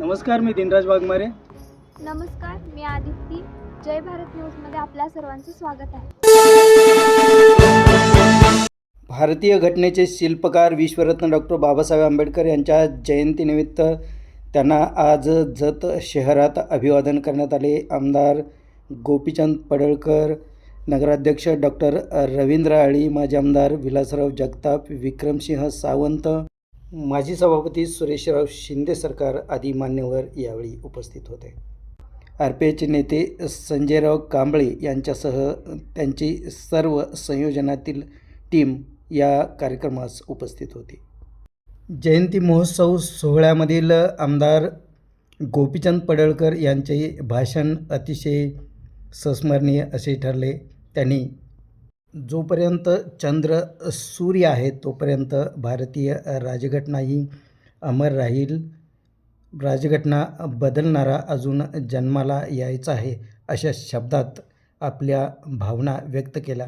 नमस्कार, मी दिनराज वाघमारे. नमस्कार, मी आदिती. जय भारत न्यूजमध्ये आपल्या सर्वांचं स्वागत आहे. भारतीय घटनेचे शिल्पकार विश्वरत्न डॉक्टर बाबासाहेब आंबेडकर यांच्या जयंतीनिमित्त त्यांना आज जत शहरात अभिवादन करण्यात आले. आमदार गोपीचंद पडळकर, नगराध्यक्ष डॉक्टर रवींद्र आळी, माजी आमदार विलासराव जगताप, विक्रमसिंह सावंत, माजी सभापती सुरेशराव शिंदे सरकार आदी मान्यवर यावेळी उपस्थित होते. RPIचे नेते संजयराव कांबळे यांच्यासह त्यांची सर्व संयोजनातील टीम या कार्यक्रमास उपस्थित होती. जयंती महोत्सव सोहळ्यामधील आमदार गोपीचंद पडळकर यांचे भाषण अतिशय संस्मरणीय असे ठरले. त्यांनी जोपर्यंत चंद्र सूर्य आहे तोपर्यंत भारतीय राजघटना ही अमर राहील. राजघटना बदलणारा अजून जन्माला यायचा आहे अशा शब्दात आपल्या भावना व्यक्त केल्या.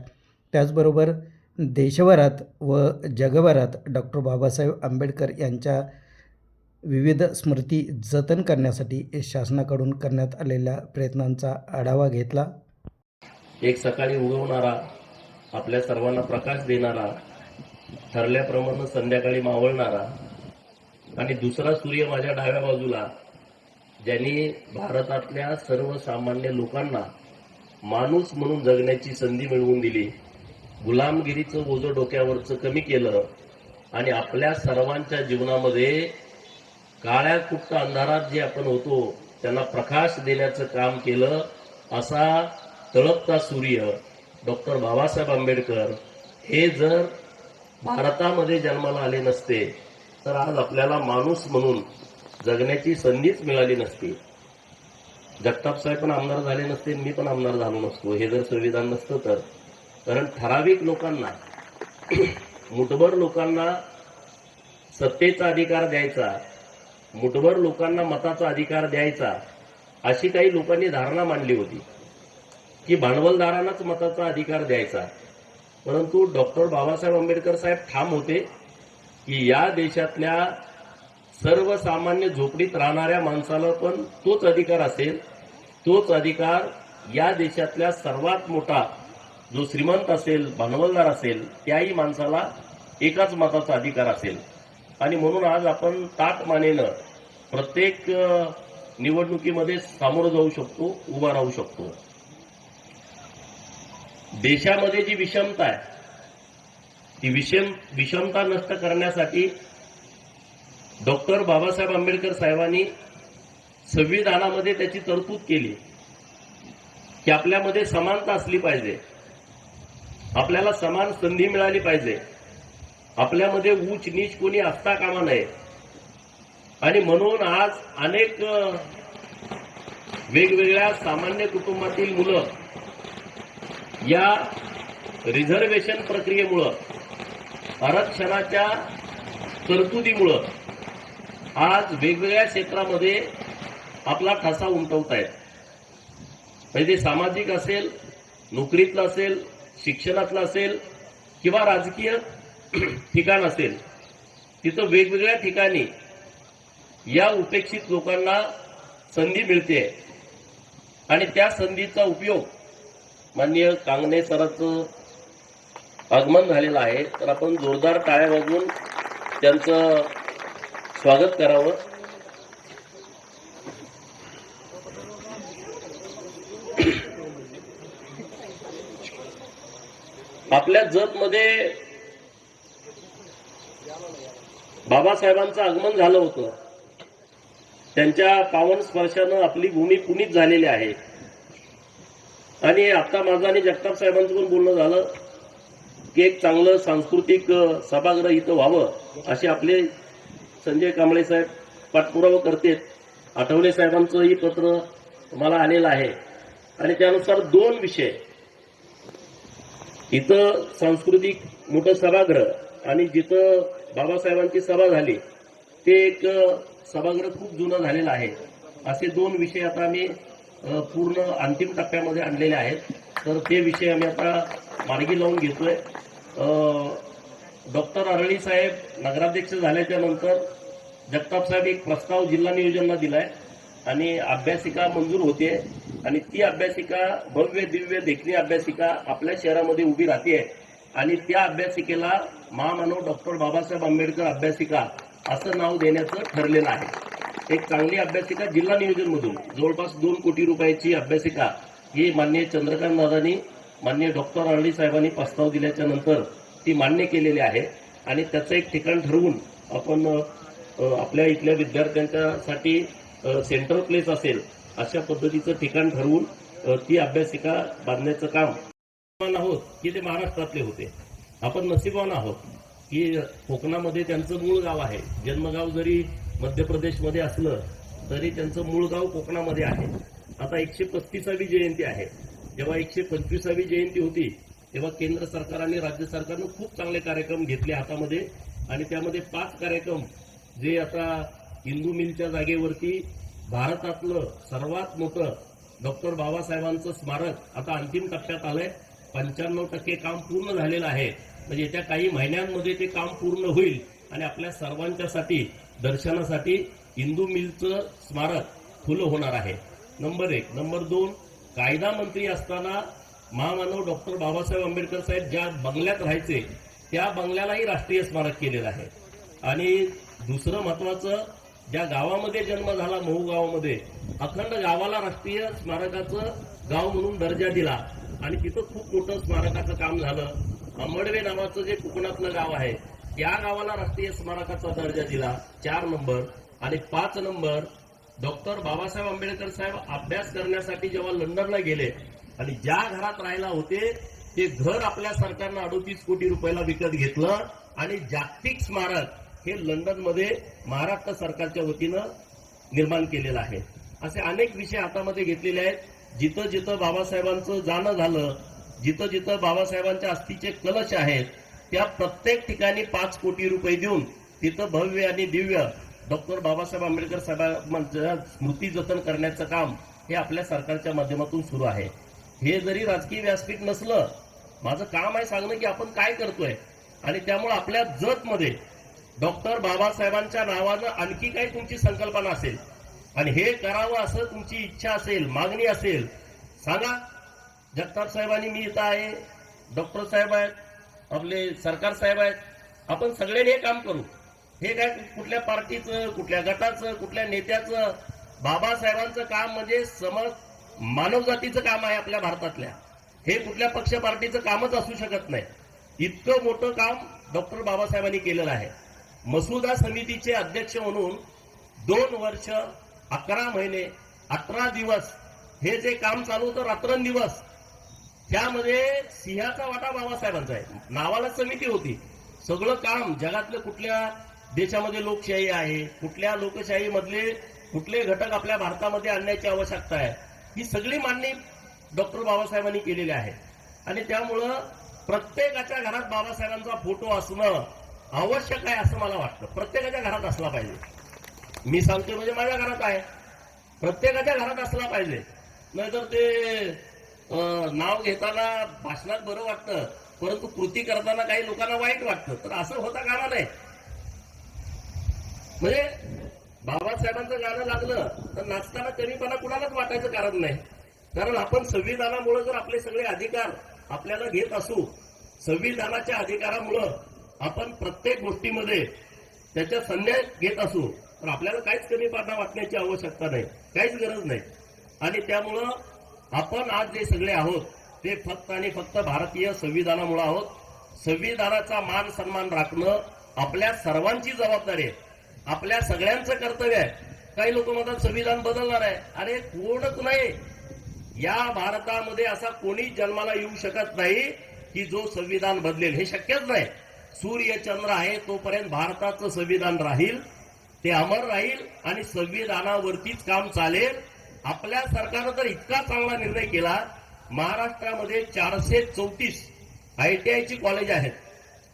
त्याचबरोबर देशभरात व जगभरात डॉक्टर बाबासाहेब आंबेडकर यांच्या विविध स्मृती जतन करण्यासाठी शासनाकडून करण्यात आलेल्या प्रयत्नांचा आढावा घेतला. एक सकाळी उगवणारा, आपल्या सर्वांना प्रकाश देणारा, ठरल्याप्रमाणे संध्याकाळी मावळणारा आणि दुसरा सूर्य माझ्या डाव्या बाजूला, ज्यांनी भारतातल्या सर्वसामान्य लोकांना माणूस म्हणून जगण्याची संधी मिळवून दिली, गुलामगिरीचं ओझं डोक्यावरचं कमी केलं आणि आपल्या सर्वांच्या जीवनामध्ये काळ्या कुट्ट अंधारात जे आपण होतो त्यांना प्रकाश देण्याचं काम केलं, असा तळपता सूर्य डॉक्टर बाबासाहेब आंबेडकर हे जर भारतामध्ये जन्माला आले नसते तर आज आपल्याला माणूस म्हणून जगण्याची संधीच मिळाली नसती. जगताप साहेब पण आमदार झाले नसते, मी पण आमदार झालो नसतो हे जर संविधान नसतं तर. कारण ठराविक लोकांना, मुठभर लोकांना सत्तेचा अधिकार द्यायचा, मुठभर लोकांना मताचा अधिकार द्यायचा, अशी काही लोकांनी धारणा मांडली होती की भांडवलदारांनाच मताचा अधिकार द्यायचा. परंतु डॉक्टर बाबासाहेब आंबेडकर साहेब ठाम होते की या देशातल्या सर्वसामान्य झोपडीत राहणाऱ्या माणसाला पण तोच अधिकार असेल. तोच अधिकार या देशातल्या सर्वात मोठा जो श्रीमंत असेल, भांडवलदार असेल, त्याही माणसाला एकाच मताचा अधिकार असेल. आणि म्हणून आज आपण ताटमानेनं प्रत्येक निवडणुकीमध्ये सामोरं जाऊ शकतो, उभा राहू शकतो. देशामध्ये जी विषमता आहे ती विषमता नष्ट करण्यासाठी डॉक्टर बाबासाहेब आंबेडकर साहेबांनी संविधानामध्ये त्याची तरतूद केली की आपल्यामध्ये समानता असली पाहिजे, आपल्याला समान संधी मिळाली पाहिजे, आपल्यामध्ये उच्च नीच कोणी असता कामा नये. आणि म्हणून आज अनेक वेगवेगळ्या सामान्य कुटुंबातील मुलं या रिझर्वेशन प्रक्रियेमुळं, आरक्षणाच्या तरतुदीमुळं आज वेगवेगळ्या क्षेत्रामध्ये आपला ठसा उमटवत आहेत. म्हणजे सामाजिक असेल, नोकरीतलं असेल, शिक्षणातलं असेल किंवा राजकीय ठिकाण असेल, तिथं वेगवेगळ्या ठिकाणी या उपेक्षित लोकांना संधी मिळते आणि त्या संधीचा उपयोग माननीय कांगणे सरांचं आगमन झालेलं आहे, तर आपण जोरदार टाळ्या वाजवून त्यांचं स्वागत करावं. आपल्या जतमध्ये बाबासाहेबांचं आगमन झालं होतं. त्यांच्या पावन स्पर्शानं आपली भूमी पुनीत झालेली आहे. आणि आता माझं आणि जगताप साहेबांचं पण बोलणं झालं की एक चांगलं सांस्कृतिक सभागृह इथं व्हावं असे आपले संजय कांबळे साहेब पाठपुरावा करतेत. आठवले साहेबांचंही पत्र मला आलेलं आहे आणि त्यानुसार 2 विषय इथं सांस्कृतिक मोठं सभागृह आणि जिथं बाबासाहेबांची सभा झाली ते एक सभागृह खूप जुनं झालेलं आहे. असे 2 विषय आता आम्ही पूर्ण अंतिम टप्प्यामध्ये आणलेले आहेत. तर ते विषय आम्ही आता मार्गी लावून घेतोय. डॉक्टर अरळी साहेब नगराध्यक्ष झाल्याच्या नंतर जगताप साहेब एक प्रस्ताव जिल्हा नियोजनला दिलाय आणि अभ्यासिका मंजूर होते आणि ती अभ्यासिका भव्य दिव्य देखणी अभ्यासिका आपल्या शहरामध्ये उभी राहते आणि त्या अभ्यासिकेला महामानव डॉक्टर बाबासाहेब आंबेडकर अभ्यासिका असं नाव देण्याचं ठरलेलं आहे। एक चांगली अभ्यासिका जिल्हा नियोजन मधून जवळपास 2 कोटी रुपयाची अभ्यासिका ही माननीय चंद्रकांत दादांनी माननीय डॉक्टर आरडी साहेबांनी प्रस्ताव दिल्याच्या नंतर ती मान्य केलेली आहे आणि त्याचं एक ठिकाण ठरवून आपण आपल्या इथल्या विद्यार्थ्यांच्यासाठी सेंट्रल प्लेस असेल अशा पद्धतीचं ठिकाण ठरवून ती अभ्यासिका बांधण्याचं काम आहोत की ते महाराष्ट्रातले होते। आपण नशिबवान आहोत की कोकणामध्ये त्यांचं मूळ गाव आहे। जन्मगाव जरी मध्य प्रदेशमध्ये असलं तरी त्यांचं मूळ गाव कोकणामध्ये आहे। आता 135वी जयंती आहे। जेव्हा 125वी जयंती होती तेव्हा केंद्र सरकार आणि राज्य सरकारनं खूप चांगले कार्यक्रम घेतले हातामध्ये आणि त्यामध्ये 5 कार्यक्रम जे आता इंदू मिलच्या जागेवरती भारतातलं सर्वात मोठं डॉक्टर बाबासाहेबांचं स्मारक आता अंतिम टप्प्यात आलंय। 95% काम पूर्ण झालेलं आहे। म्हणजे येत्या काही महिन्यांमध्ये ते काम पूर्ण होईल आणि आपल्या सर्वांच्यासाठी दर्शनासाठी इंदू मिलचं स्मारक खुलं होणार आहे। नंबर 1। नंबर 2, कायदा मंत्री असताना महामानव डॉक्टर बाबासाहेब आंबेडकर साहेब ज्या बंगल्यात राहायचे त्या बंगल्यालाही राष्ट्रीय स्मारक केलेलं आहे। आणि दुसरं महत्वाचं, ज्या गावामध्ये जन्म झाला महू गावामध्ये अखंड गावाला राष्ट्रीय स्मारकाचं गाव म्हणून दर्जा दिला आणि तिथं खूप मोठं स्मारकाचं काम झालं। अंबडवे नावाचं जे कोकणातलं गाव आहे त्या गावाला राष्ट्रीय स्मारकाचा दर्जा दिला। 4 नंबर। आणि 5 नंबर, डॉक्टर बाबासाहेब आंबेडकर साहेब अभ्यास करण्यासाठी जेव्हा लंडनला गेले आणि ज्या घरात राहायला होते ते घर आपल्या सरकारनं 38 कोटी रुपयाला विकत घेतलं आणि जागतिक स्मारक हे लंडनमध्ये महाराष्ट्र सरकारच्या वतीनं निर्माण केलेलं आहे। असे अनेक विषय हातामध्ये घेतलेले आहेत। जिथं जिथं बाबासाहेबांचं जाणं झालं, जिथं जिथं बाबासाहेबांच्या अस्थीचे कलश आहेत त्या प्रत्येक ठिकाणी 5 कोटी रुपये देऊन तिथं भव्य आणि दिव्य डॉक्टर बाबासाहेब आंबेडकर साहेबांच्या स्मृती जतन करण्याचं काम हे आपल्या सरकारच्या माध्यमातून सुरू आहे। हे जरी राजकीय व्यासपीठ नसलं, माझं काम आहे सांगणं की आपण काय करतोय आणि त्यामुळे आपल्या जतमध्ये डॉक्टर बाबासाहेबांच्या नावानं आणखी काही तुमची संकल्पना असेल आणि हे करावं असं तुमची इच्छा असेल, मागणी असेल, सांगा। जगताप साहेबांनी मी इथं आहे, डॉक्टर साहेब आहेत, आपले सरकार साहेब आहेत, आपण सगळ्यांनी हे काम करू। हे काय कुठल्या पार्टीचं, कुठल्या गटाचं, कुठल्या नेत्याचं, बाबासाहेबांचं काम म्हणजे मानवजातीचं काम आहे आपल्या भारतातल्या। हे कुठल्या पक्ष पार्टीचं कामच असू शकत नाही। इतकं मोठं काम डॉक्टर बाबासाहेबांनी केलेलं आहे। मसुदा समितीचे अध्यक्ष म्हणून 2 वर्ष 11 महिने 18 दिवस हे जे काम चालू होतं रात्रंदिवस, त्यामध्ये सिंहाचा वाटा बाबासाहेबांचा आहे। नावाला समिती होती। सगळं काम जगातलं कुठल्या देशामध्ये लोकशाही आहे, कुठल्या लोकशाही मधले कुठले घटक आपल्या भारतामध्ये आणण्याची आवश्यकता आहे, ही सगळी मांडणी डॉक्टर बाबासाहेबांनी केलेली आहे। आणि त्यामुळं प्रत्येकाच्या घरात बाबासाहेबांचा फोटो असणं आवश्यक आहे असं मला वाटतं। प्रत्येकाच्या घरात असला पाहिजे। मी सांगतोय म्हणजे माझ्या घरात आहे, प्रत्येकाच्या घरात असला पाहिजे। नाहीतर ते नाव घेताना भाषणात बरं वाटतं परंतु कृती करताना काही लोकांना वाईट वाटतं, तर असं होता कामा नये। म्हणजे बाबासाहेबांचं गाणं लागलं तर नाचताना कमीपणा कुणालाच वाटायचं कारण नाही। कारण आपण संविधानामुळे जर आपले सगळे अधिकार आपल्याला घेत असू, संविधानाच्या अधिकारामुळं आपण प्रत्येक गोष्टीमध्ये त्याच्या संन्यास घेत असू, तर आपल्याला काहीच कमीपणा वाटण्याची आवश्यकता नाही, काहीच गरज नाही। आणि त्यामुळं आपण आज जे सगळे आहोत ते फक्त आणि फक्त भारतीय संविधानामुळे आहोत। संविधानाचा मान सन्मान राखणं आपल्या सर्वांची जबाबदारी आहे, आपल्या सगळ्यांचं कर्तव्य आहे। काही लोक म्हणतात संविधान बदलणार आहे, अरे कोणच नाही। या भारतामध्ये असा कोणी जन्माला येऊ शकत नाही की जो संविधान बदलेल, हे शक्यच नाही। सूर्य चंद्र आहे तोपर्यंत भारताचं संविधान राहील, ते अमर राहील आणि संविधानावरतीच काम चालेल। आपल्या सरकारनं तर इतका चांगला निर्णय केला, महाराष्ट्रामध्ये 434 ITIची कॉलेज आहेत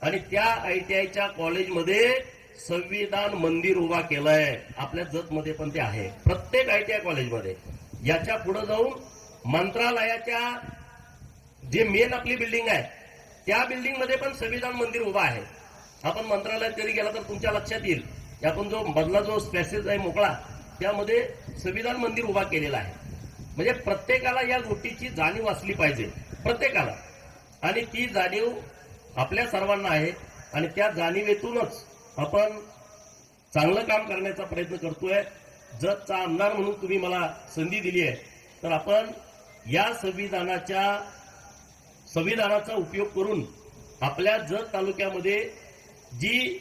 आणि त्या ITIच्या कॉलेजमध्ये संविधान मंदिर उभा केलंय। आपल्या जतमध्ये पण ते आहे, प्रत्येक ITI कॉलेजमध्ये। याच्या पुढे जाऊन मंत्रालयाच्या जे मेन आपली बिल्डिंग आहे त्या बिल्डिंग मध्ये पण संविधान मंदिर उभा आहे। आपण मंत्रालयात कधी गेला तर तुमच्या लक्षात येईल आपण जो मधला जो स्पॅसेज आहे मोकळा, त्यामध्ये संविधान मंदिर उभा केलेला आहे. म्हणजे प्रत्येकाला या गोष्टीची जाणीव असली पाहिजे, प्रत्येकाला. आणि ती जाणीव आपल्या सर्वांना आहे आणि त्या जाणीवेतूनच आपण चांगलं काम करण्याचा प्रयत्न करतोय. जतचा आमदार म्हणून तुम्ही मला संधी दिली आहे, तर आपण या संविधानाचा उपयोग करून आपल्या जत तालुक्यामध्ये जी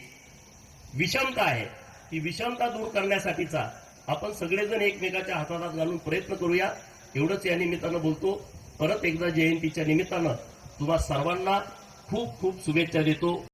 विषमता आहे ती विषमता दूर करण्यासाठीचा आपण सगळेजण एकमेकाच्या हातात घालून प्रयत्न करूया, एवढंच या निमित्तानं बोलतो. परत एकदा जयंतीच्या निमित्तानं तुम्हा सर्वांना खूप खूप शुभेच्छा देतो.